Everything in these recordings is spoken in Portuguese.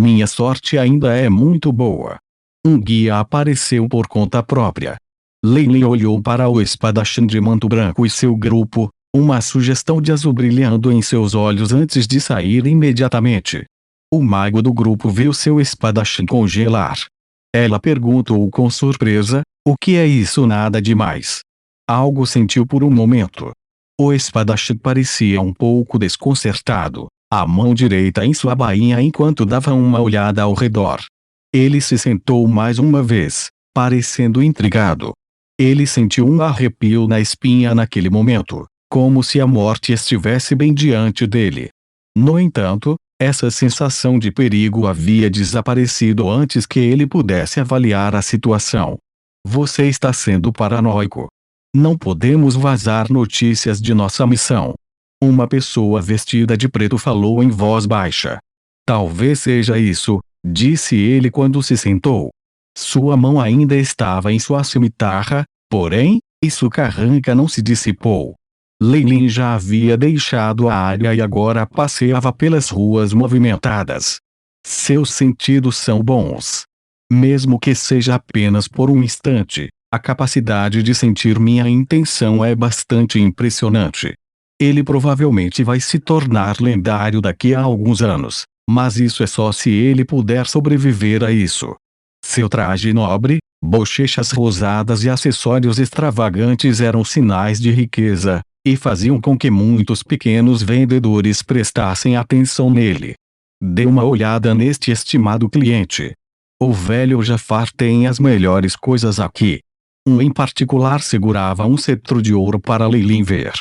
minha sorte ainda é muito boa. Um guia apareceu por conta própria. Lei olhou para o espadachim de manto branco e seu grupo, uma sugestão de azul brilhando em seus olhos antes de sair imediatamente. O mago do grupo viu seu espadachim congelar. Ela perguntou com surpresa: o que é isso? Nada demais. Algo sentiu por um momento. O espadachim parecia um pouco desconcertado, a mão direita em sua bainha enquanto dava uma olhada ao redor. Ele se sentou mais uma vez, parecendo intrigado. Ele sentiu um arrepio na espinha naquele momento, como se a morte estivesse bem diante dele. No entanto, essa sensação de perigo havia desaparecido antes que ele pudesse avaliar a situação. Você está sendo paranoico. Não podemos vazar notícias de nossa missão. Uma pessoa vestida de preto falou em voz baixa. Talvez seja isso, disse ele quando se sentou. Sua mão ainda estava em sua cimitarra, porém, sua carranca não se dissipou. Lei já havia deixado a área e agora passeava pelas ruas movimentadas. Seus sentidos são bons. Mesmo que seja apenas por um instante, a capacidade de sentir minha intenção é bastante impressionante. Ele provavelmente vai se tornar lendário daqui a alguns anos, mas isso é só se ele puder sobreviver a isso. Seu traje nobre, bochechas rosadas e acessórios extravagantes eram sinais de riqueza, e faziam com que muitos pequenos vendedores prestassem atenção nele. Dê uma olhada neste estimado cliente. O velho Jafar tem as melhores coisas aqui. Um em particular segurava um cetro de ouro para Lei ver.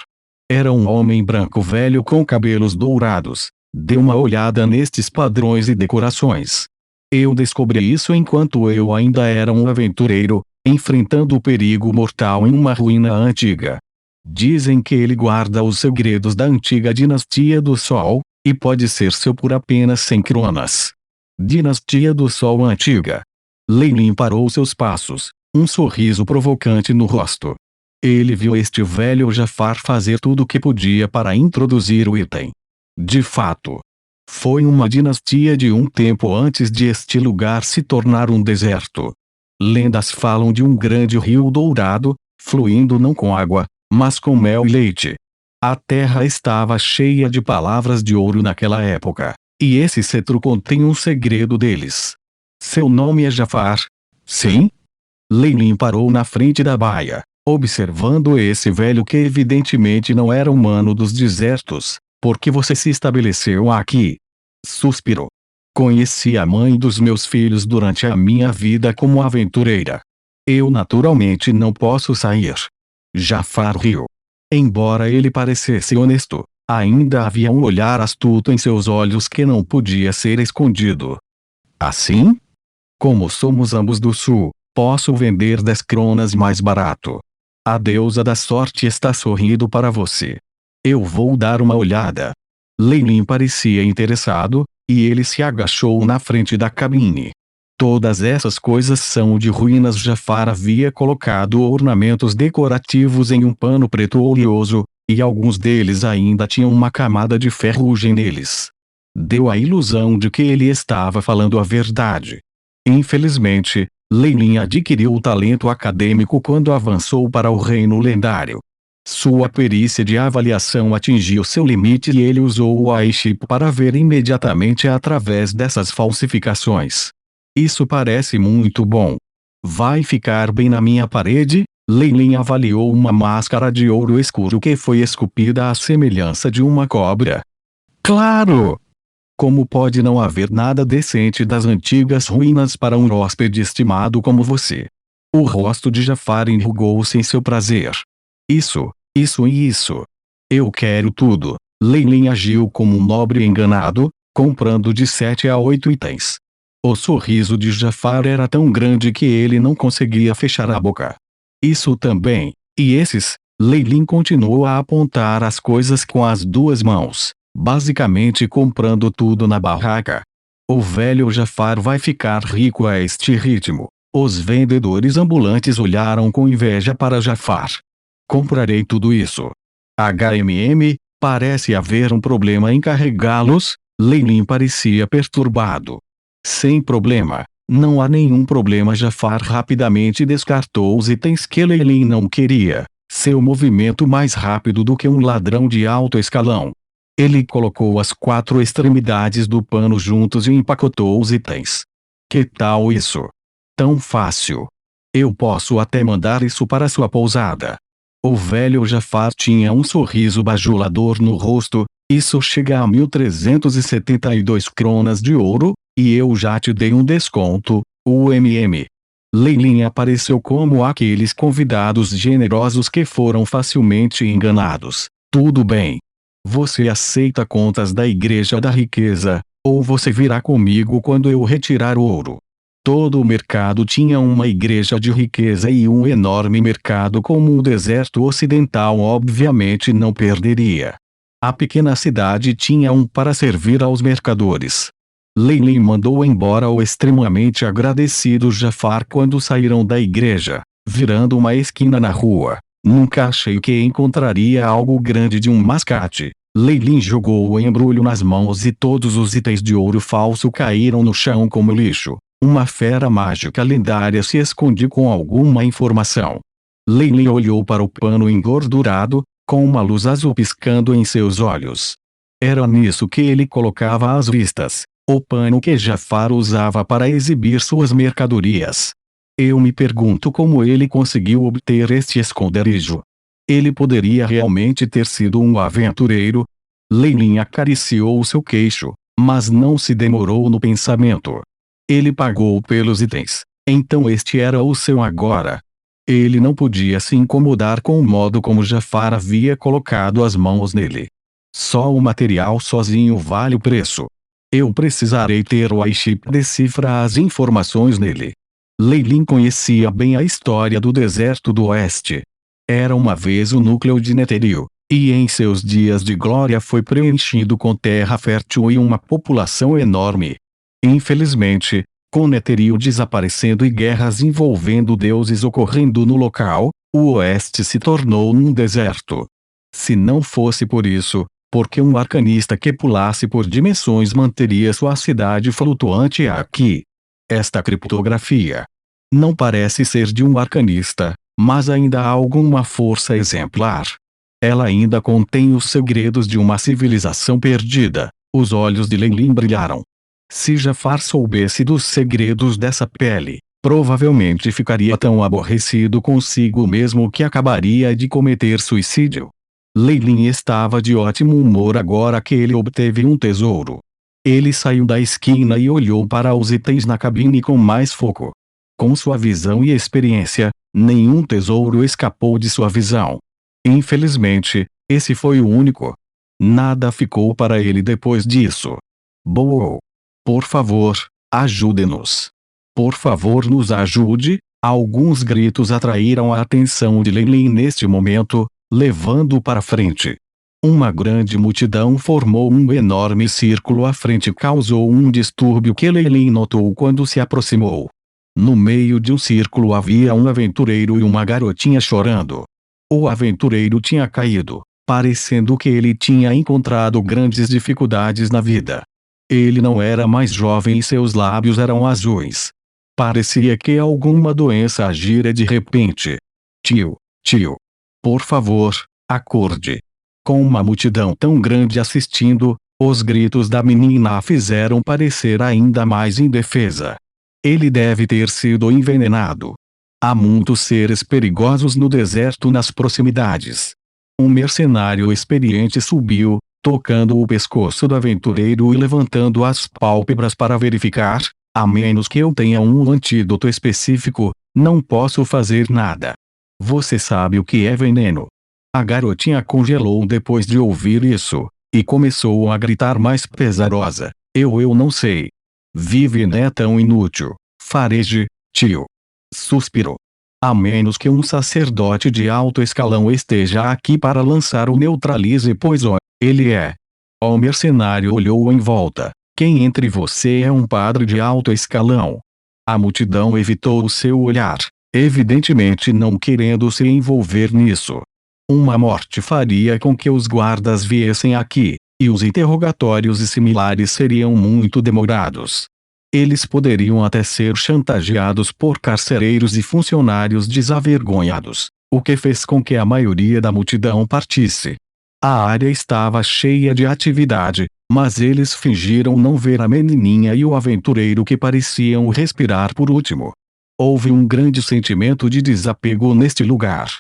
Era um homem branco velho com cabelos dourados. Dê uma olhada nestes padrões e decorações. Eu descobri isso enquanto eu ainda era um aventureiro, enfrentando o perigo mortal em uma ruína antiga. Dizem que ele guarda os segredos da antiga Dinastia do Sol, e pode ser seu por apenas 100 cronas. Dinastia do Sol antiga. Lei parou seus passos, um sorriso provocante no rosto. Ele viu este velho Jafar fazer tudo o que podia para introduzir o item. De fato, foi uma dinastia de um tempo antes de este lugar se tornar um deserto. Lendas falam de um grande rio dourado, fluindo não com água, mas com mel e leite. A terra estava cheia de palavras de ouro naquela época, e esse cetro contém um segredo deles. Seu nome é Jafar? Sim? Lei parou na frente da baia, observando esse velho que evidentemente não era humano dos desertos. Por que você se estabeleceu aqui? Suspirou. Conheci a mãe dos meus filhos durante a minha vida como aventureira. Eu naturalmente não posso sair. Jafar riu. Embora ele parecesse honesto, ainda havia um olhar astuto em seus olhos que não podia ser escondido. Assim? Como somos ambos do sul, posso vender 10 cronas mais barato. A deusa da sorte está sorrindo para você. Eu vou dar uma olhada. Lei parecia interessado, e ele se agachou na frente da cabine. Todas essas coisas são de ruínas. Jafar havia colocado ornamentos decorativos em um pano preto oleoso, e alguns deles ainda tinham uma camada de ferrugem neles. Deu a ilusão de que ele estava falando a verdade. Infelizmente, Lei adquiriu o talento acadêmico quando avançou para o reino lendário. Sua perícia de avaliação atingiu seu limite e ele usou o Eye-Chip para ver imediatamente através dessas falsificações. Isso parece muito bom. Vai ficar bem na minha parede? Lei avaliou uma máscara de ouro escuro que foi esculpida à semelhança de uma cobra. Claro! Como pode não haver nada decente das antigas ruínas para um hóspede estimado como você? O rosto de Jafar enrugou-se em seu prazer. Isso. Eu quero tudo. Lei agiu como um nobre enganado, comprando de 7 a 8 itens. O sorriso de Jafar era tão grande que ele não conseguia fechar a boca. Isso também. E esses? Lei continuou a apontar as coisas com as duas mãos, basicamente comprando tudo na barraca. O velho Jafar vai ficar rico a este ritmo. Os vendedores ambulantes olharam com inveja para Jafar. Comprarei tudo isso. Parece haver um problema em carregá-los. Lei parecia perturbado. Sem problema. Não há nenhum problema. Jafar rapidamente descartou os itens que Leilin não queria. Seu movimento mais rápido do que um ladrão de alto escalão. Ele colocou as 4 extremidades do pano juntos e empacotou os itens. Que tal isso? Tão fácil. Eu posso até mandar isso para sua pousada. O velho Jafar tinha um sorriso bajulador no rosto. Isso chega a 1.372 cronas de ouro, e eu já te dei um desconto, Leilin apareceu como aqueles convidados generosos que foram facilmente enganados. Tudo bem. Você aceita contas da Igreja da Riqueza, ou você virá comigo quando eu retirar o ouro. Todo o mercado tinha uma igreja de riqueza e um enorme mercado como o deserto ocidental obviamente não perderia. A pequena cidade tinha um para servir aos mercadores. Leilin mandou embora o extremamente agradecido Jafar quando saíram da igreja, virando uma esquina na rua. Nunca achei que encontraria algo grande de um mascate. Leilin jogou o embrulho nas mãos e todos os itens de ouro falso caíram no chão como lixo. Uma fera mágica lendária se esconde com alguma informação. Leilin olhou para o pano engordurado, com uma luz azul piscando em seus olhos. Era nisso que ele colocava as vistas, o pano que Jafar usava para exibir suas mercadorias. Eu me pergunto como ele conseguiu obter este esconderijo. Ele poderia realmente ter sido um aventureiro? Leilin acariciou seu queixo, mas não se demorou no pensamento. Ele pagou pelos itens, então este era o seu agora. Ele não podia se incomodar com o modo como Jafar havia colocado as mãos nele. Só o material sozinho vale o preço. Eu precisarei ter o iChip decifrar as informações nele. Leilin conhecia bem a história do deserto do oeste. Era uma vez o núcleo de Netheril, e em seus dias de glória foi preenchido com terra fértil e uma população enorme. Infelizmente, com Netheril desaparecendo e guerras envolvendo deuses ocorrendo no local, o oeste se tornou um deserto. Se não fosse por isso, porque um arcanista que pulasse por dimensões manteria sua cidade flutuante aqui? Esta criptografia não parece ser de um arcanista, mas ainda há alguma força exemplar. Ela ainda contém os segredos de uma civilização perdida. Os olhos de Leilin brilharam. Se Jafar soubesse dos segredos dessa pele, provavelmente ficaria tão aborrecido consigo mesmo que acabaria de cometer suicídio. Leilin estava de ótimo humor agora que ele obteve um tesouro. Ele saiu da esquina e olhou para os itens na cabine com mais foco. Com sua visão e experiência, nenhum tesouro escapou de sua visão. Infelizmente, esse foi o único. Nada ficou para ele depois disso. Boou. Por favor, ajude-nos. Por favor, nos ajude. Alguns gritos atraíram a atenção de Leilin neste momento, levando-o para frente. Uma grande multidão formou um enorme círculo à frente e causou um distúrbio que Leilin notou quando se aproximou. No meio de um círculo havia um aventureiro e uma garotinha chorando. O aventureiro tinha caído, parecendo que ele tinha encontrado grandes dificuldades na vida. Ele não era mais jovem e seus lábios eram azuis. Parecia que alguma doença agira de repente. Tio, por favor, acorde. Com uma multidão tão grande assistindo, os gritos da menina a fizeram parecer ainda mais indefesa. Ele deve ter sido envenenado. Há muitos seres perigosos no deserto nas proximidades. Um mercenário experiente subiu, tocando o pescoço do aventureiro e levantando as pálpebras para verificar. A menos que eu tenha um antídoto específico, não posso fazer nada. Você sabe o que é veneno? A garotinha congelou depois de ouvir isso, e começou a gritar mais pesarosa. Eu não sei. Vivian é tão inútil. Fareje, tio. Suspirou. A menos que um sacerdote de alto escalão esteja aqui para lançar o neutralize, pois ele é. O mercenário olhou em volta. Quem entre você é um padre de alto escalão? A multidão evitou o seu olhar, evidentemente não querendo se envolver nisso. Uma morte faria com que os guardas viessem aqui, e os interrogatórios e similares seriam muito demorados. Eles poderiam até ser chantageados por carcereiros e funcionários desavergonhados, o que fez com que a maioria da multidão partisse. A área estava cheia de atividade, mas eles fingiram não ver a menininha e o aventureiro que pareciam respirar por último. Houve um grande sentimento de desapego neste lugar.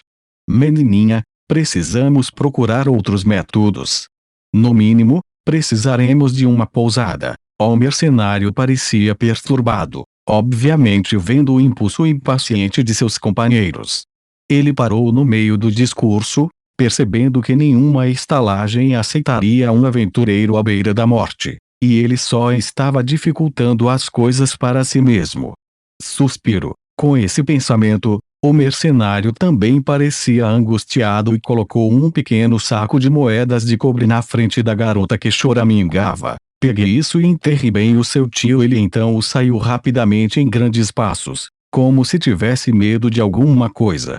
Menininha, precisamos procurar outros métodos. No mínimo, precisaremos de uma pousada. O mercenário parecia perturbado, obviamente vendo o impulso impaciente de seus companheiros. Ele parou no meio do discurso, percebendo que nenhuma estalagem aceitaria um aventureiro à beira da morte, e ele só estava dificultando as coisas para si mesmo. Suspiro. Com esse pensamento, o mercenário também parecia angustiado e colocou um pequeno saco de moedas de cobre na frente da garota que choramingava. Peguei isso e enterrei bem o seu tio. Ele então saiu rapidamente em grandes passos, como se tivesse medo de alguma coisa.